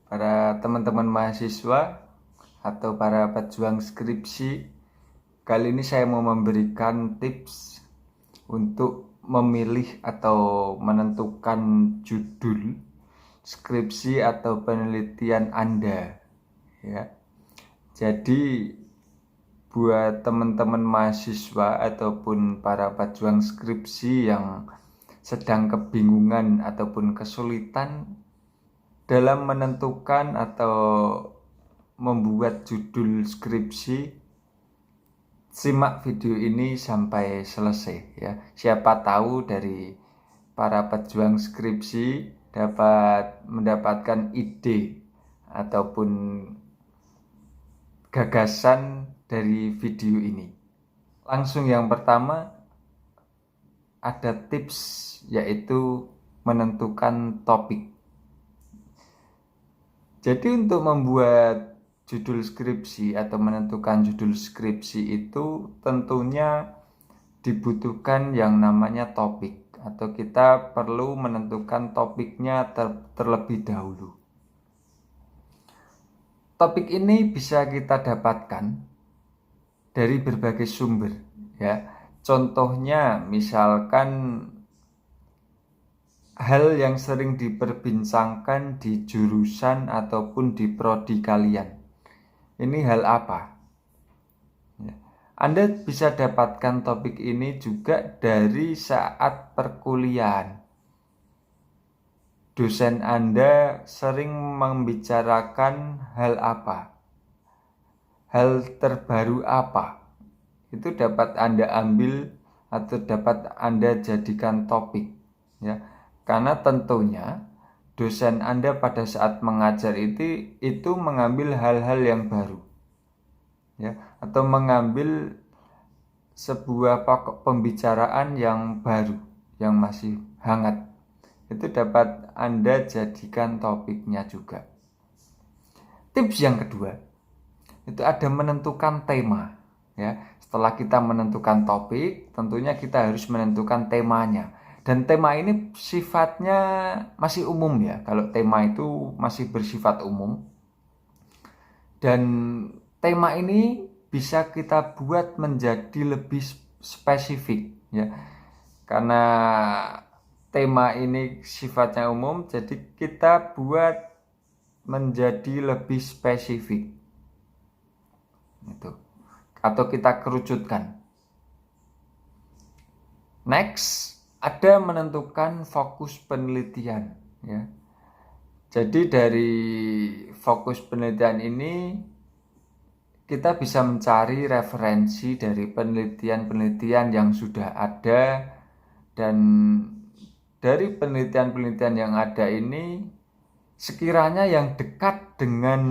para teman-teman mahasiswa atau para pejuang skripsi. Kali ini saya mau memberikan tips untuk memilih atau menentukan judul skripsi atau penelitian Anda, ya. Jadi buat teman-teman mahasiswa ataupun para pejuang skripsi yang sedang kebingungan ataupun kesulitan dalam menentukan atau membuat judul skripsi, simak video ini sampai selesai, ya. Siapa tahu dari para pejuang skripsi dapat mendapatkan ide ataupun gagasan dari video ini. Langsung yang pertama ada tips, yaitu menentukan topik. Jadi untuk membuat judul skripsi atau menentukan judul skripsi itu tentunya dibutuhkan yang namanya topik, atau kita perlu menentukan topiknya terlebih dahulu. Topik ini bisa kita dapatkan dari berbagai sumber, ya. Contohnya misalkan hal yang sering diperbincangkan di jurusan ataupun di prodi kalian. Ini hal apa? Anda bisa dapatkan topik ini juga dari saat perkuliahan. Dosen Anda sering membicarakan hal apa? Hal terbaru apa? Itu dapat Anda ambil atau dapat Anda jadikan topik, ya. Karena tentunya dosen Anda pada saat mengajar itu mengambil hal-hal yang baru, ya, atau mengambil sebuah pokok pembicaraan yang baru, yang masih hangat. Itu dapat Anda jadikan topiknya juga. Tips yang kedua, itu ada menentukan tema, ya. Setelah kita menentukan topik, tentunya kita harus menentukan temanya. Dan tema ini sifatnya masih umum, ya. Kalau tema itu masih bersifat umum. Dan tema ini bisa kita buat menjadi lebih spesifik, ya. Karena tema ini sifatnya umum, jadi kita buat menjadi lebih spesifik. Itu. Atau kita kerucutkan. Next, ada menentukan fokus penelitian, ya. Jadi dari fokus penelitian ini kita bisa mencari referensi dari penelitian-penelitian yang sudah ada, dan dari penelitian-penelitian yang ada ini sekiranya yang dekat dengan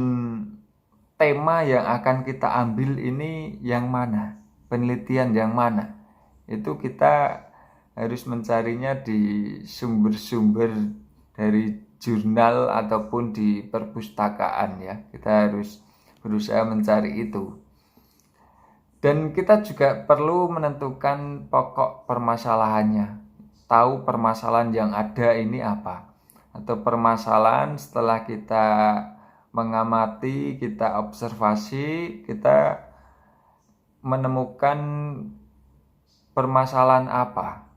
tema yang akan kita ambil ini yang mana, penelitian yang mana. Itu kita harus mencarinya di sumber-sumber dari jurnal ataupun di perpustakaan, ya. Kita harus berusaha mencari itu. Dan kita juga perlu menentukan pokok permasalahannya. Tahu permasalahan yang ada ini apa. Atau permasalahan setelah kita mengamati, kita observasi, kita menemukan permasalahan apa.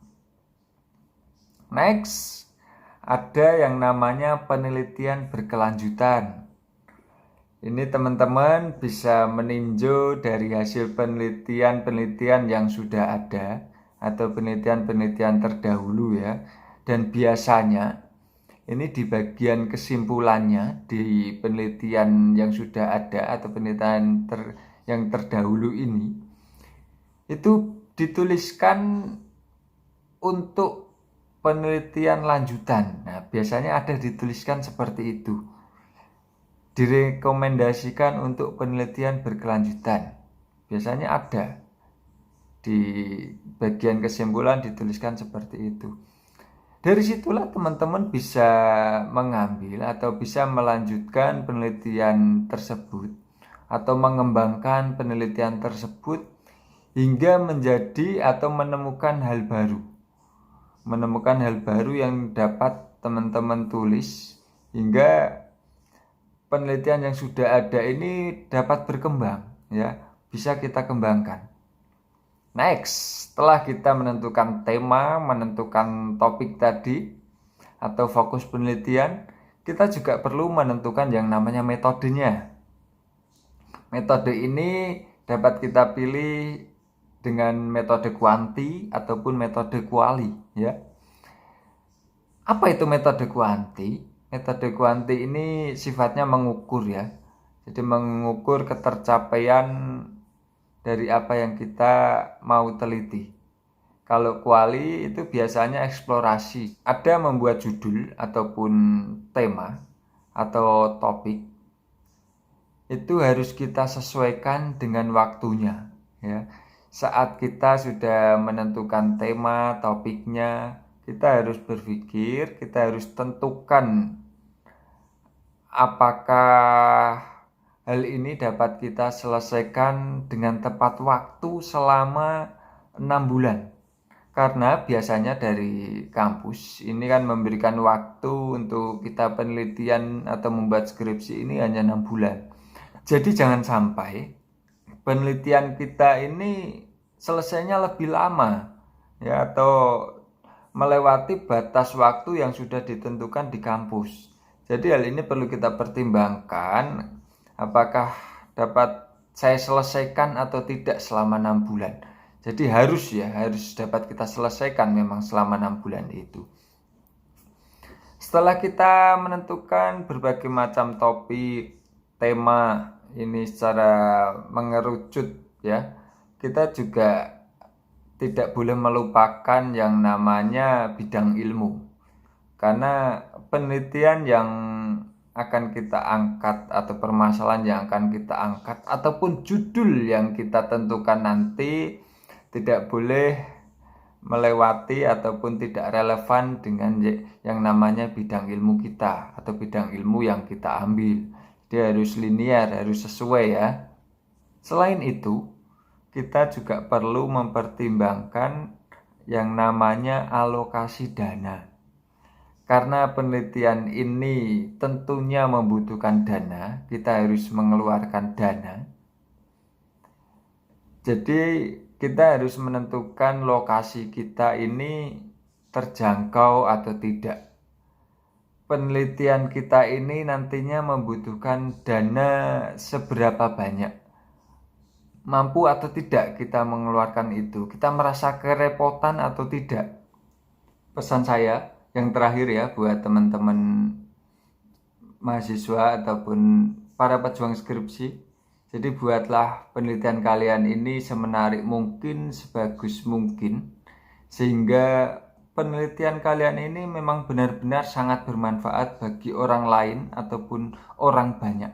Next, ada yang namanya penelitian berkelanjutan. Ini teman-teman bisa meninjau dari hasil penelitian-penelitian yang sudah ada atau penelitian-penelitian terdahulu, ya. Dan biasanya ini di bagian kesimpulannya di penelitian yang sudah ada atau penelitian yang terdahulu ini, itu dituliskan untuk penelitian lanjutan. Nah, biasanya ada dituliskan seperti itu. Direkomendasikan untuk penelitian berkelanjutan. Biasanya ada di bagian kesimpulan dituliskan seperti itu. Dari situlah teman-teman bisa mengambil atau bisa melanjutkan penelitian tersebut atau mengembangkan penelitian tersebut hingga menjadi atau menemukan hal baru. Menemukan hal baru yang dapat teman-teman tulis hingga penelitian yang sudah ada ini dapat berkembang, ya, bisa kita kembangkan. Next, setelah kita menentukan tema, menentukan topik tadi atau fokus penelitian, kita juga perlu menentukan yang namanya metodenya. Metode ini dapat kita pilih dengan metode kuanti ataupun metode kuali, ya. Apa itu metode kuanti? Metode kuanti ini sifatnya mengukur, ya. Jadi mengukur ketercapaian dari apa yang kita mau teliti. Kalau kuali itu biasanya eksplorasi. Ada membuat judul ataupun tema atau topik. Itu harus kita sesuaikan dengan waktunya, ya. Saat kita sudah menentukan tema, topiknya, kita harus berpikir, kita harus tentukan apakah hal ini dapat kita selesaikan dengan tepat waktu selama 6 bulan. Karena biasanya dari kampus ini kan memberikan waktu untuk kita penelitian atau membuat skripsi ini hanya 6 bulan. Jadi jangan sampai penelitian kita ini selesainya lebih lama, ya, atau melewati batas waktu yang sudah ditentukan di kampus. Jadi hal ini perlu kita pertimbangkan, apakah dapat saya selesaikan atau tidak selama 6 bulan. Jadi harus dapat kita selesaikan memang selama 6 bulan itu. Setelah kita menentukan berbagai macam topik, tema ini secara mengerucut, ya, kita juga tidak boleh melupakan yang namanya bidang ilmu. Karena penelitian yang akan kita angkat atau permasalahan yang akan kita angkat ataupun judul yang kita tentukan nanti tidak boleh melewati ataupun tidak relevan dengan yang namanya bidang ilmu kita atau bidang ilmu yang kita ambil. Dia harus linear, harus sesuai, ya. Selain itu, kita juga perlu mempertimbangkan yang namanya alokasi dana. Karena penelitian ini tentunya membutuhkan dana, kita harus mengeluarkan dana. Jadi kita harus menentukan lokasi kita ini terjangkau atau tidak. Penelitian kita ini nantinya membutuhkan dana seberapa banyak. Mampu atau tidak kita mengeluarkan itu? Kita merasa kerepotan atau tidak? Pesan saya yang terakhir, ya, buat teman-teman mahasiswa ataupun para pejuang skripsi. Jadi buatlah penelitian kalian ini semenarik mungkin, sebagus mungkin, sehingga penelitian kalian ini memang benar-benar sangat bermanfaat bagi orang lain ataupun orang banyak.